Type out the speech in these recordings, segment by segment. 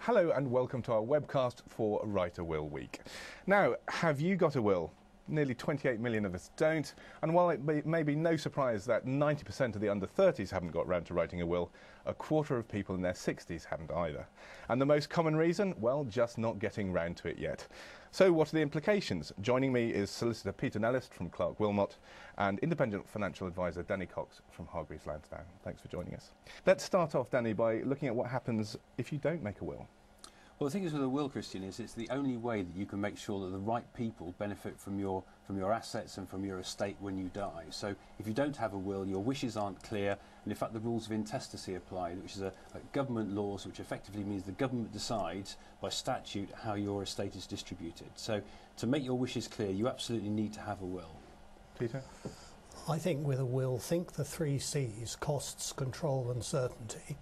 Hello and welcome to our webcast for Write a Will Week. Now, have you got a will? Nearly 28 million of us don't, and while it may be no surprise that 90% of the under 30s haven't got round to writing a will, a quarter of people in their 60s haven't either. And the most common reason? Well, just not getting round to it yet. So what are the implications? Joining me is solicitor Peter Nellist from Clark Wilmot and independent financial advisor Danny Cox from Hargreaves Lansdown. Thanks for joining us. Let's start off, Danny, by looking at what happens if you don't make a will. Well, the thing is with a will, Christian, is it's the only way that you can make sure that the right people benefit from your assets and from your estate when you die. So if you don't have a will, your wishes aren't clear, and in fact the rules of intestacy apply, which is a government laws, which effectively means the government decides by statute how your estate is distributed. So to make your wishes clear, you absolutely need to have a will. Peter? I think with a will, think the three C's: costs, control and certainty,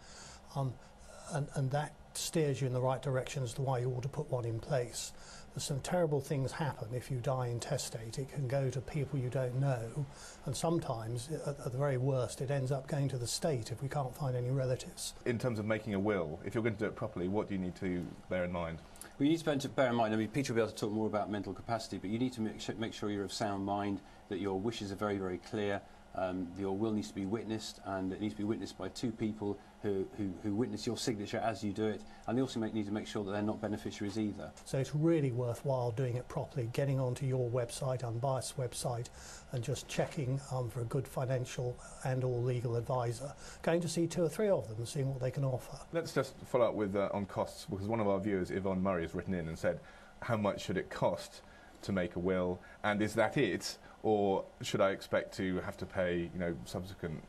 and that steers you in the right direction as to why you ought to put one in place. There's some terrible things happen if you die intestate. It can go to people you don't know, and sometimes, at the very worst, it ends up going to the state if we can't find any relatives. In terms of making a will, if you're going to do it properly, what do you need to bear in mind? Well, you need to bear in mind, I mean, Peter will be able to talk more about mental capacity, but you need to make sure you're of sound mind, that your wishes are very, very clear. Your will needs to be witnessed, and it needs to be witnessed by two people who witness your signature as you do it, and they also need to make sure that they're not beneficiaries either. So it's really worthwhile doing it properly, getting onto your website, Unbiased website, and just checking for a good financial and or legal advisor, going to see two or three of them and seeing what they can offer. Let's just follow up with on costs, because one of our viewers, Yvonne Murray, has written in and said, how much should it cost to make a will, and is that it, or should I expect to have to pay, subsequent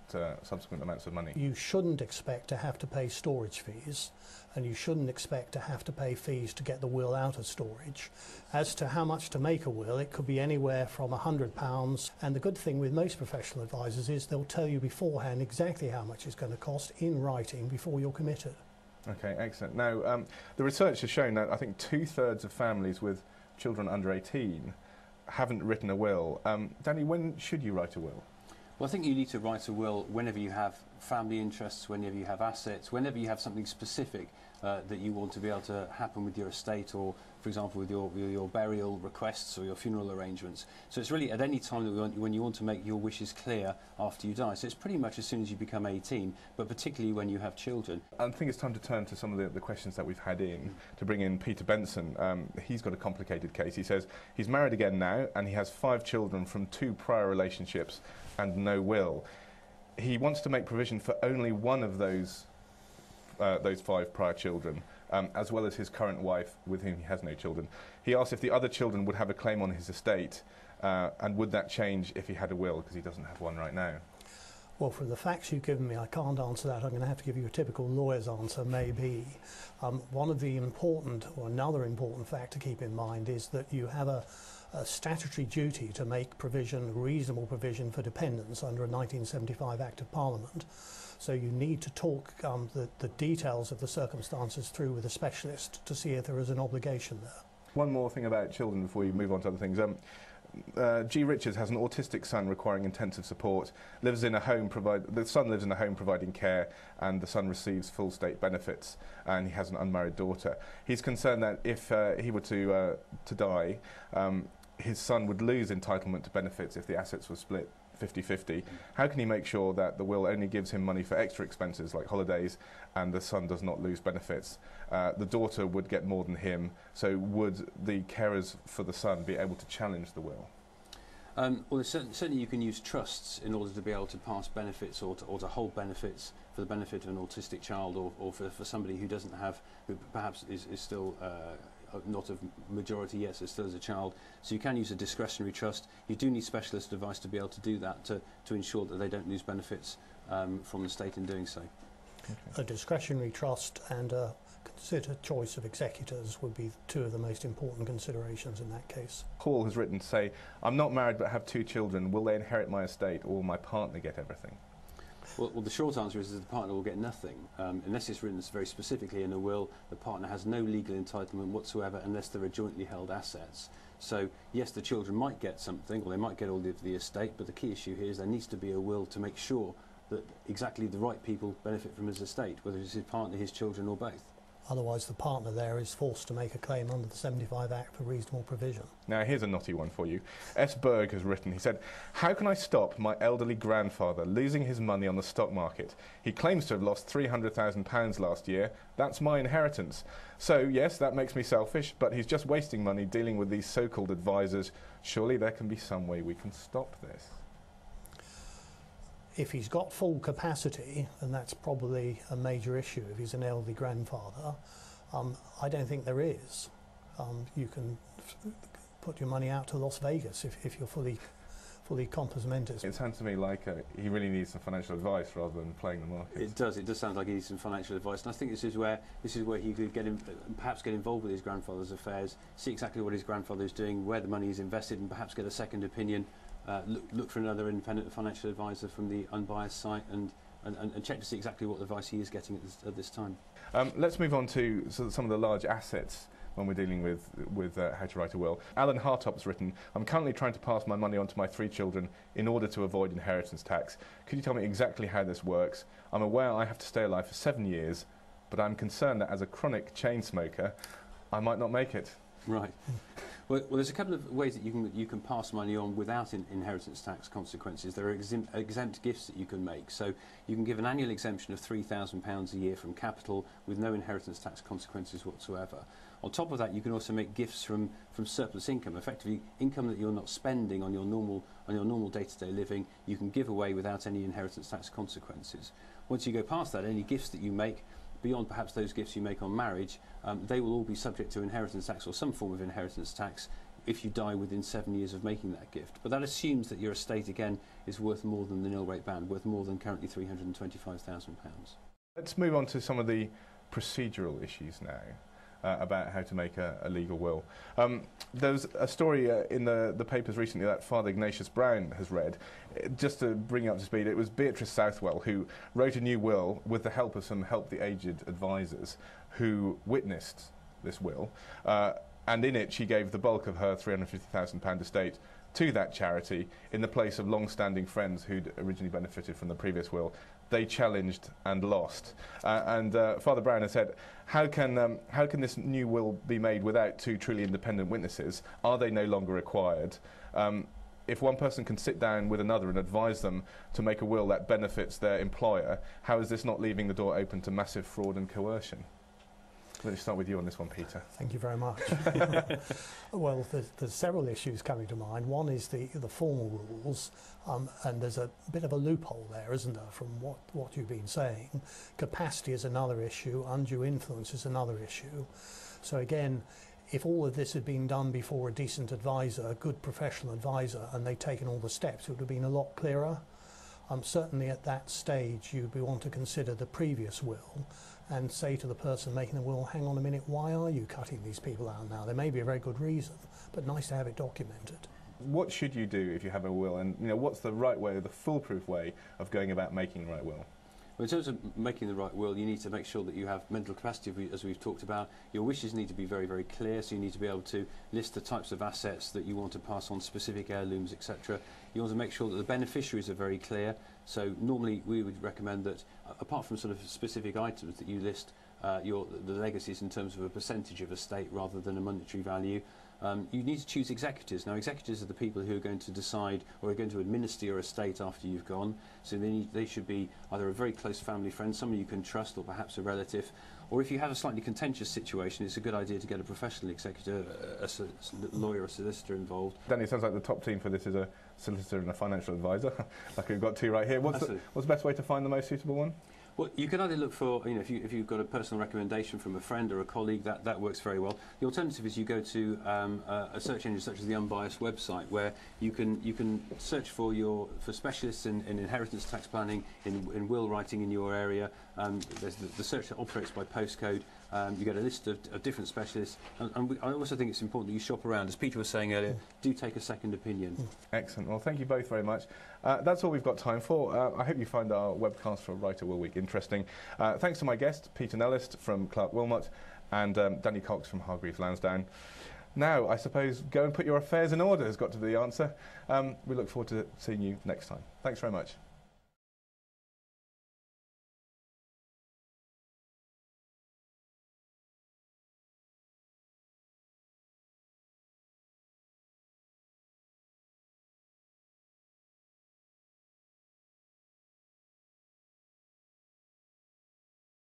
amounts of money? You shouldn't expect to have to pay storage fees, and you shouldn't expect to have to pay fees to get the will out of storage. As to how much to make a will, it could be anywhere from £100, and the good thing with most professional advisors is they'll tell you beforehand exactly how much it's going to cost in writing before you're committed. Okay, excellent. Now, the research has shown that I think 2/3 of families with children under 18 haven't written a will. Danny, when should you write a will? Well, I think you need to write a will whenever you have family interests, whenever you have assets, whenever you have something specific that you want to be able to happen with your estate, or, for example, with your burial requests or your funeral arrangements. So it's really at any time that when you want to make your wishes clear after you die. So it's pretty much as soon as you become 18, but particularly when you have children. I think it's time to turn to some of the questions that we've had in, to bring in Peter Benson. He's got a complicated case. He says he's married again now, and he has 5 children from 2 prior relationships and no will. He wants to make provision for only one of those 5 prior children, as well as his current wife, with whom he has no children. He asks if the other children would have a claim on his estate, and would that change if he had a will, because he doesn't have one right now. Well, from the facts you've given me, I can't answer that. I'm going to have to give you a typical lawyer's answer, maybe. One of the another important fact to keep in mind is that you have a statutory duty to make reasonable provision for dependents under a 1975 Act of Parliament. So you need to talk the details of the circumstances through with a specialist to see if there is an obligation there. One more thing about children before you move on to other things. G. Richards has an autistic son requiring intensive support. The son lives in a home providing care, and the son receives full state benefits, and he has an unmarried daughter. He's concerned that if he were to die, his son would lose entitlement to benefits if the assets were split 50-50. How can he make sure that the will only gives him money for extra expenses like holidays, and the son does not lose benefits? The daughter would get more than him, so would the carers for the son be able to challenge the will? Well, certainly you can use trusts in order to be able to pass benefits or to hold benefits for the benefit of an autistic child, or for somebody who doesn't have, who perhaps is still not of majority yet, so still as a child. So you can use a discretionary trust. You do need specialist advice to be able to do that, to ensure that they don't lose benefits from the state in doing so. Okay. A discretionary trust and a considered choice of executors would be 2 of the most important considerations in that case. Paul has written to say, I'm not married but have 2 children. Will they inherit my estate, or will my partner get everything? Well, the short answer is that the partner will get nothing. Unless it's written very specifically in a will, the partner has no legal entitlement whatsoever unless there are jointly held assets. So, yes, the children might get something, or they might get all of the estate, but the key issue here is there needs to be a will to make sure that exactly the right people benefit from his estate, whether it's his partner, his children, or both. Otherwise, the partner there is forced to make a claim under the 75 Act for reasonable provision. Now, here's a knotty one for you. S. Berg has written, he said, "How can I stop my elderly grandfather losing his money on the stock market? He claims to have lost £300,000 last year. That's my inheritance. So, yes, that makes me selfish, but he's just wasting money dealing with these so-called advisors. Surely there can be some way we can stop this." If he's got full capacity, and that's probably a major issue if he's an elderly grandfather, I don't think there is. You can put your money out to Las Vegas if you're fully compos mentis. It sounds to me like he really needs some financial advice rather than playing the market. It does. It does sound like he needs some financial advice, and I think this is where he could perhaps get involved with his grandfather's affairs, see exactly what his grandfather is doing, where the money is invested, and perhaps get a second opinion. Look for another independent financial advisor from the unbiased site and check to see exactly what advice he is getting at this time. Let's move on to some of the large assets when we're dealing with how to write a will. Alan Hartop's written, "I'm currently trying to pass my money on to my 3 children in order to avoid inheritance tax. Could you tell me exactly how this works? I'm aware I have to stay alive for 7 years, but I'm concerned that as a chronic chain smoker, I might not make it." Right. Well, there's a couple of ways that you can pass money on without inheritance tax consequences. There are exempt gifts that you can make. So you can give an annual exemption of £3,000 a year from capital with no inheritance tax consequences whatsoever. On top of that, you can also make gifts from surplus income, effectively income that you're not spending on your normal day-to-day living. You can give away without any inheritance tax consequences. Once you go past that, any gifts that you make beyond perhaps those gifts you make on marriage, they will all be subject to inheritance tax or some form of inheritance tax if you die within 7 years of making that gift. But that assumes that your estate, again, is worth more than the nil rate band, worth more than currently £325,000. Let's move on to some of the procedural issues now. About how to make a legal will. There's a story in the papers recently that Father Ignatius Brown has read. Just to bring you up to speed, it was Beatrice Southwell who wrote a new will with the help of some Help the Aged advisors who witnessed this will. And in it, she gave the bulk of her £350,000 estate to that charity in the place of long-standing friends who'd originally benefited from the previous will. They challenged and lost. Father Brown has said, how can this new will be made without 2 truly independent witnesses? Are they no longer required? If one person can sit down with another and advise them to make a will that benefits their employer, how is this not leaving the door open to massive fraud and coercion? Let me start with you on this one, Peter. Thank you very much. Well, there's several issues coming to mind. One is the formal rules, and there's a bit of a loophole there, isn't there, from what you've been saying. Capacity is another issue, undue influence is another issue. So again, if all of this had been done before a decent advisor, a good professional advisor, and they'd taken all the steps, it would have been a lot clearer. Certainly at that stage, you'd want to consider the previous will and say to the person making the will, hang on a minute, why are you cutting these people out now? There may be a very good reason, but nice to have it documented. What should you do if you have a will, and what's the right way, the foolproof way of going about making the right will? Well, in terms of making the right will, you need to make sure that you have mental capacity, as we've talked about. Your wishes need to be very, very clear, so you need to be able to list the types of assets that you want to pass on, specific heirlooms, etc. You want to make sure that the beneficiaries are very clear. So normally we would recommend that, apart from sort of specific items, that you list the legacies in terms of a percentage of estate rather than a monetary value. You need to choose executors. Now, executors are the people who are going to decide or are going to administer your estate after you've gone. So they should be either a very close family friend, someone you can trust, or perhaps a relative. Or if you have a slightly contentious situation, it's a good idea to get a professional executor, a lawyer or solicitor involved. Danny, it sounds like the top team for this is a solicitor and a financial advisor, like we've got 2 right here. What's the best way to find the most suitable one? Well, you can either look for, if you've got a personal recommendation from a friend or a colleague, that works very well. The alternative is you go to a search engine such as the Unbiased website, where you can search for specialists in inheritance tax planning, in will writing in your area. There's the search that operates by postcode. You get a list of different specialists, and I also think it's important that you shop around. As Peter was saying earlier, do take a second opinion. Excellent. Well, thank you both very much. That's all we've got time for. I hope you find our webcast for Write a Will Week interesting. Thanks to my guest, Peter Nellist from Clark Wilmot, and Danny Cox from Hargreaves Lansdown. Now, I suppose, go and put your affairs in order has got to be the answer. We look forward to seeing you next time. Thanks very much.